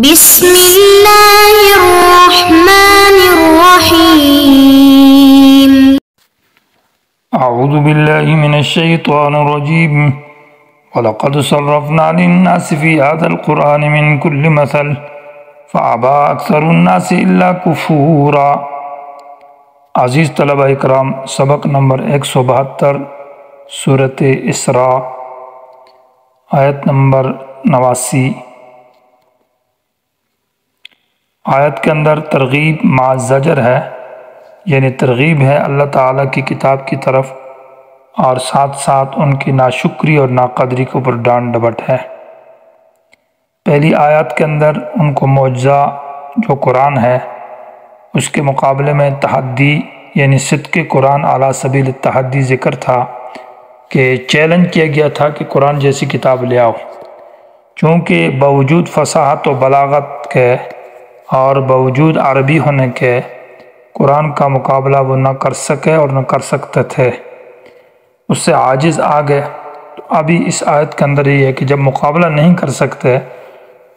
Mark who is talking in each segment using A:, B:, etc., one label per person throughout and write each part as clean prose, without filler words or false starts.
A: بسم اللہ الرحمن الرحیم
B: اعوذ باللہ من الشیطان الرجیم وَلَقَدْ صَرَّفْنَا لِلنَّاسِ فِي هَذَا الْقُرْآنِ مِنْ كُلِّ مَثَلٍ فَأَبَى أَكْثَرُ النَّاسِ إِلَّا كُفُورًا۔ عزیز طلبہ اکرام، سبق نمبر 172 سورۃ اسراء، آیت نمبر 89۔ آیت کے اندر ترغیب مع زجر ہے، یعنی ترغیب ہے اللہ تعالیٰ کی کتاب کی طرف، اور ساتھ ساتھ ان کی ناشکری اور ناقدری کے اوپر ڈانٹ ڈپٹ ہے۔ پہلی آیت کے اندر ان کو معجزہ جو قرآن ہے اس کے مقابلے میں تحدی یعنی صدق قرآن علی سبیل التحدی ذکر تھا کہ چیلنج کیا گیا تھا کہ قرآن جیسی کتاب لے آؤ، چونکہ باوجود فصاحت و بلاغت کے اور باوجود عربی ہونے کے قرآن کا مقابلہ وہ نہ کر سکے اور نہ کر سکتے تھے، اس سے عاجز آ گئے۔ تو ابھی اس آیت کے اندر یہ ہے کہ جب مقابلہ نہیں کر سکتے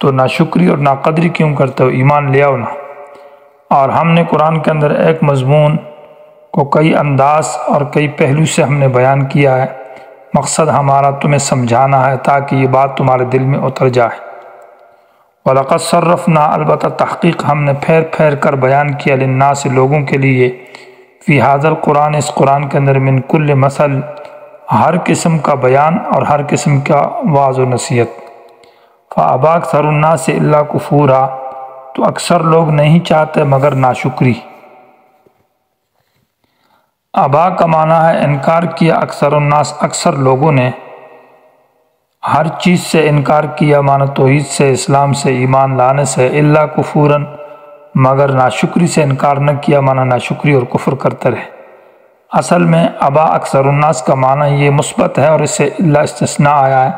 B: تو ناشکری اور ناقدری کیوں کرتے ہو، ایمان لے آؤ نا۔ اور ہم نے قرآن کے اندر ایک مضمون کو کئی انداز اور کئی پہلو سے ہم نے بیان کیا ہے، مقصد ہمارا تمہیں سمجھانا ہے تاکہ یہ بات تمہارے دل میں اتر جائے۔ وَلَقَدْ صَرَّفْنَا، البتہ تحقیق ہم نے پھیر پھیر کر بیان کیا، للناس لوگوں کے لیے، فی ھذا القرآن اس قرآن کے اندر، من کل مثل ہر قسم کا بیان اور ہر قسم کا واعظ و نصیحت۔ فَأَبَى أَكْثَرُ النَّاسِ إِلَّا كُفُورًا، تو اکثر لوگ نہیں چاہتے مگر ناشکری۔ ابا کا معنی ہے انکار کیا، اکثر الناس اکثر لوگوں نے ہر چیز سے انکار کیا، معنی توحید سے، اسلام سے، ایمان لانے سے، الا کفوراً مگر ناشکری سے انکار نہ کیا، معنی ناشکری اور کفر کرتے رہے۔ اصل میں ابا اکثر الناس کا معنی یہ مثبت ہے اور اس سے الا استثناء آیا ہے،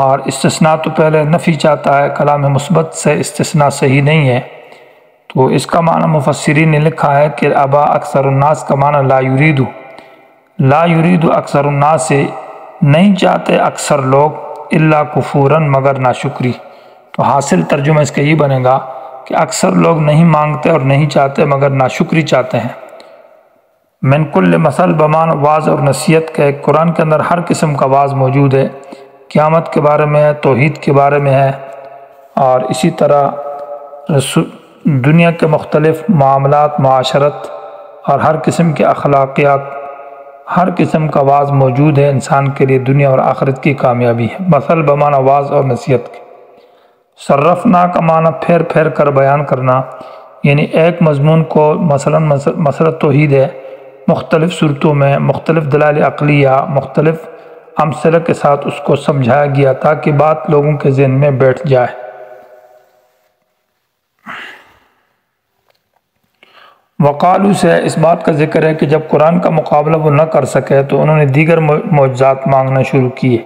B: اور استثناء تو پہلے نفی چاہتا ہے، کلام مثبت سے استثناء صحیح نہیں ہے، تو اس کا معنی مفسرین نے لکھا ہے کہ ابا اکثر الناس کا معنی لا یرید اکثر الناس سے نہیں چاہتے اکثر لوگ، الا کفوراً مگر ناشکری۔ تو حاصل ترجمہ اس کا یہ بنے گا کہ اکثر لوگ نہیں مانگتے اور نہیں چاہتے مگر ناشکری چاہتے ہیں۔ من کل مثل بمان واعظ اور نصیحت کے، قرآن کے اندر ہر قسم کا واعظ موجود ہے، قیامت کے بارے میں ہے، توحید کے بارے میں ہے، اور اسی طرح دنیا کے مختلف معاملات، معاشرت اور ہر قسم کے اخلاقیات، ہر قسم کا واعظ موجود ہے انسان کے لیے، دنیا اور آخرت کی کامیابی ہے۔ مثل بمعنی واعظ اور نصیحت کے۔ صرفنا کا معنی پھیر پھیر کر بیان کرنا، یعنی ایک مضمون کو مثلا توحید ہے، مختلف صورتوں میں، مختلف دلائل عقلیہ، مختلف امثلہ کے ساتھ اس کو سمجھایا گیا تاکہ بات لوگوں کے ذہن میں بیٹھ جائے۔ وقالو سے اس بات کا ذکر ہے کہ جب قرآن کا مقابلہ وہ نہ کر سکے تو انہوں نے دیگر معجزات مانگنا شروع کیے،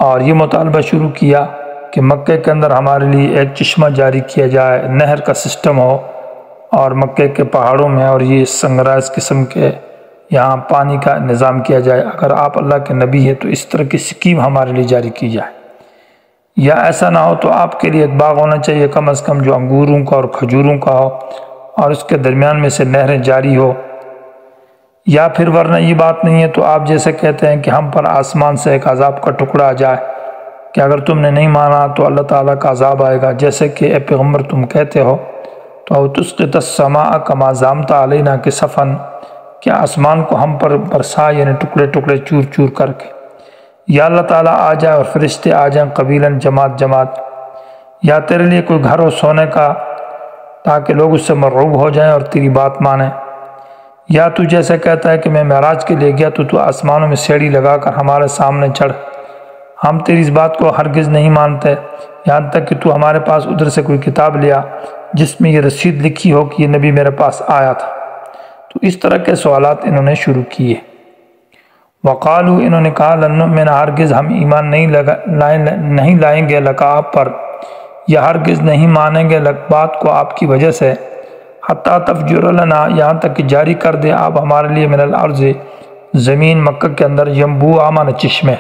B: اور یہ مطالبہ شروع کیا کہ مکے کے اندر ہمارے لیے ایک چشمہ جاری کیا جائے، نہر کا سسٹم ہو، اور مکے کے پہاڑوں میں اور یہ سنگرائز قسم کے یہاں پانی کا نظام کیا جائے، اگر آپ اللہ کے نبی ہیں تو اس طرح کی سکیم ہمارے لیے جاری کی جائے، یا ایسا نہ ہو تو آپ کے لیے ایک باغ ہونا چاہیے کم از کم جو انگوروں کا اور کھجوروں کا ہو، اور اس کے درمیان میں سے نہریں جاری ہو، یا پھر ورنہ یہ بات نہیں ہے تو آپ جیسے کہتے ہیں کہ ہم پر آسمان سے ایک عذاب کا ٹکڑا آ جائے کہ اگر تم نے نہیں مانا تو اللہ تعالیٰ کا عذاب آئے گا، جیسے کہ اے پیغمبر تم کہتے ہو، تو او تسقط السماء کما زعمت علینا کسفا، کہ آسمان کو ہم پر برسا، یعنی ٹکڑے ٹکڑے چور چور کر کے، یا اللہ تعالیٰ آ جائے اور فرشتے آ جائیں قبیلاً جماعت جماعت، یا تیرے لیے کوئی گھر ہو سونے کا تاکہ لوگ اس سے مرعوب ہو جائیں اور تیری بات مانیں، یا تو جیسے کہتا ہے کہ میں معراج کے لے گیا تو آسمانوں میں سیڑھی لگا کر ہمارے سامنے چڑھ، ہم تیری اس بات کو ہرگز نہیں مانتے، یہاں تک کہ تو ہمارے پاس ادھر سے کوئی کتاب لیا جس میں یہ رسید لکھی ہو کہ یہ نبی میرے پاس آیا تھا۔ تو اس طرح کے سوالات انہوں نے شروع کیے۔ وقالو انہوں نے کہا، لن نؤمن ہرگز ہم ایمان نہیں لائیں گے لکا آپ پر، یا ہرگز نہیں مانیں گے بات کو آپ کی وجہ سے، حتیٰ تفجر لنا یہاں تک کہ جاری کر دے آپ ہمارے لیے، من الارض زمین، مکہ کے اندر، ینبوع معنی چشمے،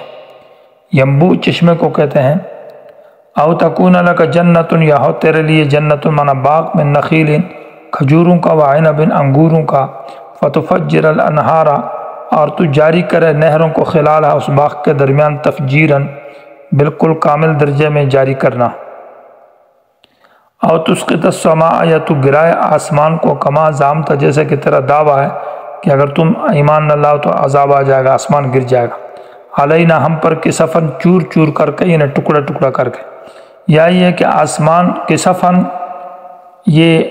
B: ینبوع چشمے کو کہتے ہیں، او تکون لک جنت، یا ہو تیرے لیے جنت مانا باغ میں نخیل کھجوروں کا، وعنب انگوروں کا، فتفجر الانہار اور تو جاری کرے نہروں کو خلالہ اس باغ کے درمیان، تفجیراً بالکل کامل درجے میں جاری کرنا، او تسقط السماء یا تو گرائے آسمان کو، کما زعمت جیسے کہ تیرا دعویٰ ہے کہ اگر تم ایمان نہ لاؤ تو عذاب آ جائے گا، آسمان گر جائے گا، علینا ہم پر کسفن چور چور کر کے، یعنی ٹکڑا ٹکڑا کر کے، یا یہ کہ آسمان کسفن یہ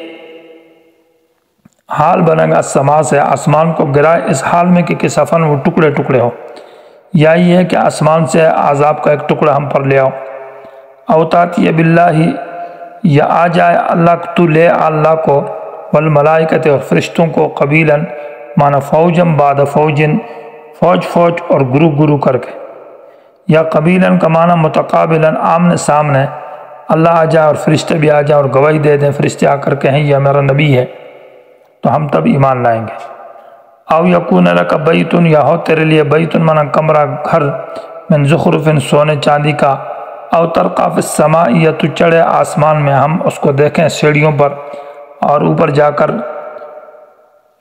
B: حال بنے گا سما سے، آسمان کو گرائے اس حال میں کہ کسفن وہ ٹکڑے ٹکڑے ہو، یا یہ کہ آسمان سے عذاب کا ایک ٹکڑا ہم پر لے آؤ، او تاتی باللہ یا آ جائے اللہ تو لے اللہ کو، والملائکت اور فرشتوں کو، قبیلاً مانا فوجم بعد فوجن، فوج فوج اور گرو گرو کر کے، یا قبیلاً کا مانا متقابلاً آمنے سامنے، اللہ آ جائے اور فرشتے بھی آ جائے اور گواہی دے دیں، فرشتے آ کر کہیں یہ میرا نبی ہے، تو ہم تب ایمان لائیں گے۔ او یکون لک بیتن، یا ہو تیرے لیے بیتن مانا کمرہ گھر، من زخرف سونے چاندی کا، او ترقی فی السماء یا تو چڑھے آسمان میں، ہم اس کو دیکھیں سیڑھیوں پر اور اوپر جا کر،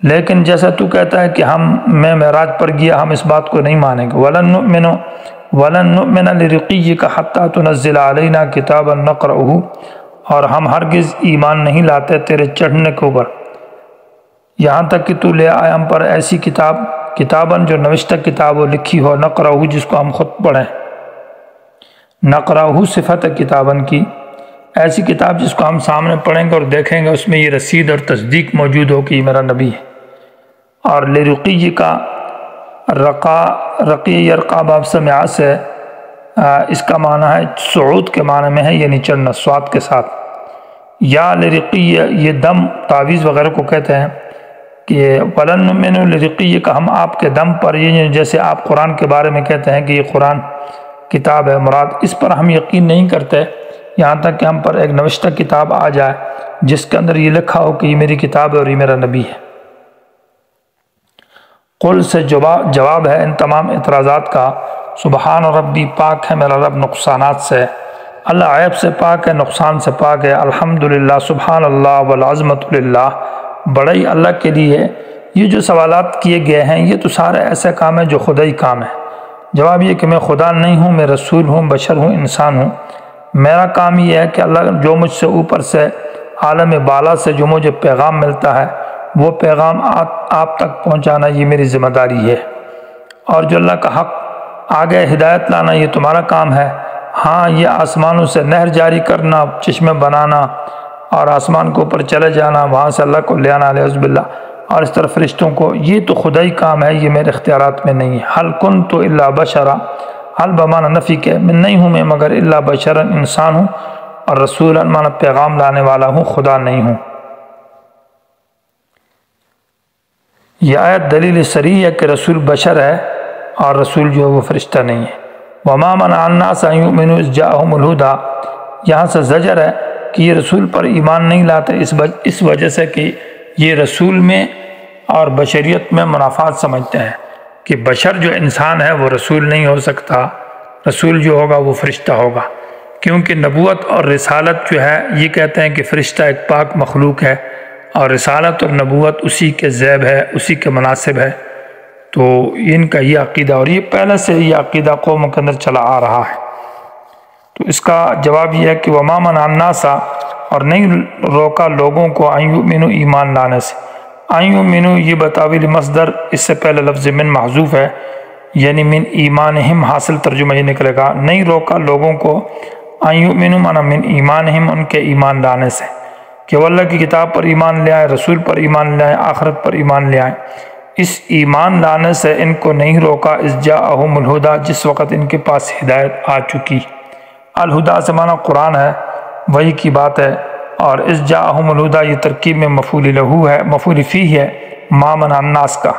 B: لیکن جیسا تو کہتا ہے کہ میں معراج پر گیا، ہم اس بات کو نہیں مانیں گے۔ وَلَن نُؤْمِنَ لِرُقِيِّكَ حَتَّى تُنَزِّلَ عَلَيْنَا كِتَابًا نَقْرَؤُهُ، اور ہم ہرگز ایمان نہیں لاتے تیرے چڑھنے کے اوپر یہاں تک کہ تو لے آئے ہم پر ایسی کتاباً جو نوشتہ کتاب ہو، لکھی ہو، نقرأہ جس کو ہم خود پڑھیں، نقرأہ صفت کتاباً کی، ایسی کتاب جس کو ہم سامنے پڑھیں گے اور دیکھیں گے، اس میں یہ رسید اور تصدیق موجود ہو کہ یہ میرا نبی ہے۔ اور لرقی کا رقی یرقا باب سمع سے اس کا معنی ہے صعود کے معنی میں ہے، یعنی چڑھنا سواد کے ساتھ، یا لرقی یہ دم تعویذ وغیرہ کو کہتے ہیں کہ وَلَن نُؤْمِنُ لِرُقِيِّكَ، ہم آپ کے دم پر، یہ جیسے آپ قرآن کے بارے میں کہتے ہیں کہ یہ قرآن کتاب ہے مراد، اس پر ہم یقین نہیں کرتے یہاں تک کہ ہم پر ایک نوشتہ کتاب آ جائے جس کے اندر یہ لکھا ہو کہ یہ میری کتاب ہے اور یہ میرا نبی ہے۔ قل سے جواب ہے ان تمام اعتراضات کا، سبحان ربی، پاک ہے میرا رب نقصانات سے، اللہ عیب سے پاک ہے، نقصان سے پاک ہے، الحمدللہ، سبحان اللہ، والعظمت للہ، بڑائی اللہ کے لیے ہے۔ یہ جو سوالات کیے گئے ہیں یہ تو سارے ایسے کام ہیں جو خدائی کام ہے۔ جواب یہ کہ میں خدا نہیں ہوں، میں رسول ہوں، بشر ہوں، انسان ہوں، میرا کام یہ ہے کہ اللہ جو مجھ سے اوپر سے عالم بالا سے جو مجھے پیغام ملتا ہے وہ پیغام آپ تک پہنچانا یہ میری ذمہ داری ہے، اور جو اللہ کا حق آگے ہدایت لانا یہ تمہارا کام ہے۔ ہاں یہ آسمانوں سے نہر جاری کرنا، چشمے بنانا اور آسمان کے اوپر چلے جانا، وہاں سے اللہ کو لے آنا علیہ باللہ، اور اس طرح فرشتوں کو، یہ تو خدائی کام ہے، یہ میرے اختیارات میں نہیں ہے۔ حل کنت الا بشرا، حل بمانا نفی کے، میں نہیں ہوں میں مگر الا بشرا، انسان ہوں، اور رسولا مانا پیغام لانے والا ہوں، خدا نہیں ہوں۔ یہ آیت دلیل صریح ہے کہ رسول بشر ہے اور رسول جو ہے وہ فرشتہ نہیں ہے۔ وما منع الناس ان یؤمنوا اذ جاءهم الہدی، یہاں سے زجر ہے کہ یہ رسول پر ایمان نہیں لاتے اس وجہ سے کہ یہ رسول میں اور بشریت میں منافات سمجھتے ہیں کہ بشر جو انسان ہے وہ رسول نہیں ہو سکتا، رسول جو ہوگا وہ فرشتہ ہوگا، کیونکہ نبوت اور رسالت جو ہے یہ کہتے ہیں کہ فرشتہ ایک پاک مخلوق ہے اور رسالت اور نبوت اسی کے ذیب ہے، اسی کے مناسب ہے، تو ان کا یہ عقیدہ، اور یہ پہلے سے یہ عقیدہ قوموں کے اندر چلا آ رہا ہے۔ تو اس کا جواب یہ ہے کہ وما منع الناس، اور نہیں روکا لوگوں کو، ان یؤمنوا ایمان لانے سے، ان یؤمنوا یہ بتاویل مصدر، اس سے پہلے لفظ من محذوف ہے، یعنی من ایمانہم حاصل ترجمہ یہ نکلے گا، نہیں روکا لوگوں کو، ان یؤمنوا مانا من ایمانہم ان کے ایمان لانے سے، کہ وہ اللہ کی کتاب پر ایمان لے آئے، رسول پر ایمان لے آئے، آخرت پر ایمان لے آئے۔ اس ایمان لانے سے ان کو نہیں روکا، اذ جاءہم الہدی، جس وقت ان کے پاس ہدایت آ چکی۔ الہدی سے مانا قرآن ہے، وہی کی بات ہے، اور اذ جاءہم الہدی یہ ترکیب میں مفعول لہو ہے، مفعول فیہ ہے، ما منع الناس کا،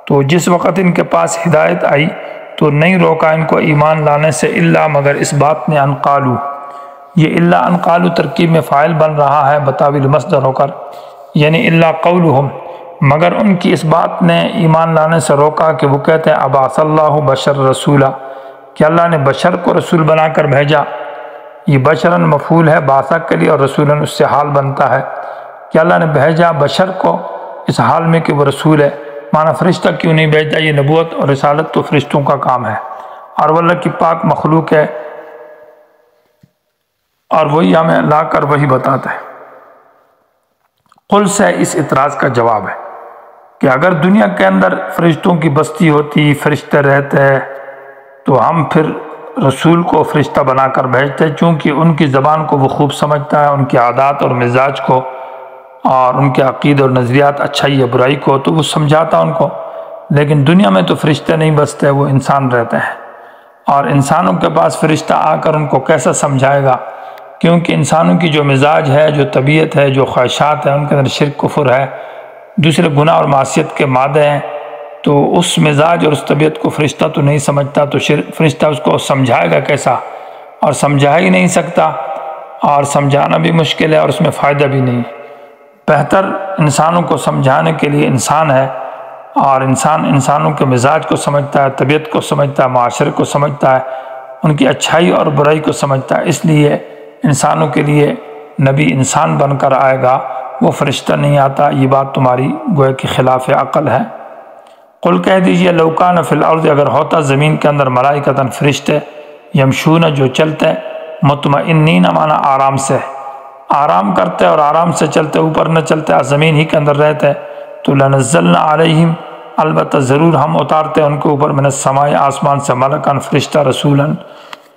B: تو جس وقت ان کے پاس ہدایت آئی تو نہیں روکا ان کو ایمان لانے سے، الا مگر اس بات نے، ان قالوا، یہ الا ان قالوا ترکیب میں فاعل بن رہا ہے بتاویل مصدر ہو کر، یعنی الا قولہم، مگر ان کی اس بات نے ایمان لانے سے روکا کہ وہ کہتے ہیں ابعث اللہ بشر رسولا، کہ اللہ نے بشر کو رسول بنا کر بھیجا، یہ بشراً مفعول ہے باسا کے لیے، اور رسولاً اس سے حال بنتا ہے کہ اللہ نے بھیجا بشر کو اس حال میں کہ وہ رسول ہے۔ معنی فرشتہ کیوں نہیں بھیجا؟ یہ نبوت اور رسالت تو فرشتوں کا کام ہے، اور وہ اللہ کی پاک مخلوق ہے، اور وہی ہمیں لا کر وہی بتاتا ہے۔ قل سے اس اعتراض کا جواب ہے کہ اگر دنیا کے اندر فرشتوں کی بستی ہوتی، فرشتے رہتے، تو ہم پھر رسول کو فرشتہ بنا کر بھیجتے، چونکہ ان کی زبان کو وہ خوب سمجھتا ہے، ان کی عادات اور مزاج کو، اور ان کے عقید اور نظریات اچھائی یا برائی کو، تو وہ سمجھاتا ان کو۔ لیکن دنیا میں تو فرشتے نہیں بستے، وہ انسان رہتے ہیں، اور انسانوں کے پاس فرشتہ آ کر ان کو کیسا سمجھائے گا؟ کیونکہ انسانوں کی جو مزاج ہے، جو طبیعت ہے، جو خواہشات ہیں، ان کے اندر شرک کفر ہے، دوسرے گناہ اور معصیت کے مادے ہیں، تو اس مزاج اور اس طبیعت کو فرشتہ تو نہیں سمجھتا، تو فرشتہ اس کو سمجھائے گا کیسا؟ اور سمجھا ہی نہیں سکتا، اور سمجھانا بھی مشکل ہے، اور اس میں فائدہ بھی نہیں۔ بہتر انسانوں کو سمجھانے کے لیے انسان ہے، اور انسان انسانوں کے مزاج کو سمجھتا ہے، طبیعت کو سمجھتا ہے، معاشرے کو سمجھتا ہے، ان کی اچھائی اور برائی کو سمجھتا ہے۔ اس لیے انسانوں کے لیے نبی انسان بن کر آئے گا، وہ فرشتہ نہیں آتا۔ یہ بات تمہاری گویا کہ خلاف عقل ہے۔ قل کہہ دیجئے لو کان فی الارض، اگر ہوتا زمین کے اندر ملائکۃ فرشتے، یمشون جو چلتے، مطمئنین معنی آرام سے، آرام کرتے اور آرام سے چلتے، اوپر نہ چلتے، زمین ہی کے اندر رہتے، تو لنزلنا علیہم، البتہ ضرور ہم اتارتے ان کے اوپر، من السماء آسمان سے، ملکن فرشتہ، رسولن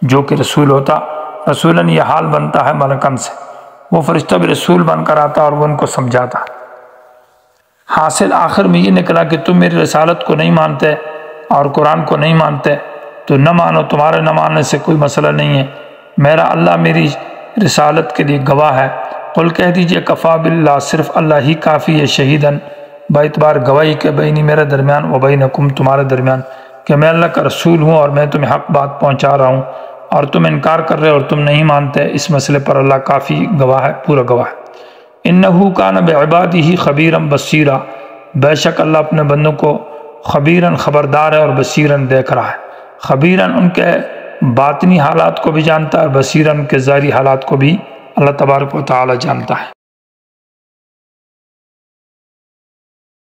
B: جو کہ رسول ہوتا، رسولن یہ حال بنتا ہے ملکن سے، وہ فرشتہ بھی رسول بن کر آتا اور وہ ان کو سمجھاتا۔ حاصل آخر میں یہ نکلا کہ تم میری رسالت کو نہیں مانتے اور قرآن کو نہیں مانتے، تو نہ مانو، تمہارے نہ ماننے سے کوئی مسئلہ نہیں ہے، میرا اللہ میری رسالت کے لیے گواہ ہے۔ قل کہہ دیجئے کفا باللہ، صرف اللہ ہی کافی ہے، شہیداً باعتبار گواہی کے، بینی میرے درمیان، و بینکم تمہارے درمیان، کہ میں اللہ کا رسول ہوں اور میں تمہیں حق بات پہنچا رہا ہوں، اور تم انکار کر رہے اور تم نہیں مانتے، اس مسئلے پر اللہ کافی گواہ ہے، پورا گواہ ہے۔ انہ کان بعبادہ خبیرا بصیرا، بے شک اللہ اپنے بندوں کو خبیراً خبردار ہے اور بصیراً دیکھ رہا ہے۔ خبیراً ان کے باطنی حالات کو بھی جانتا ہے، بصیراً ان کے ظاہری حالات کو بھی اللہ تبارک و تعالی جانتا ہے۔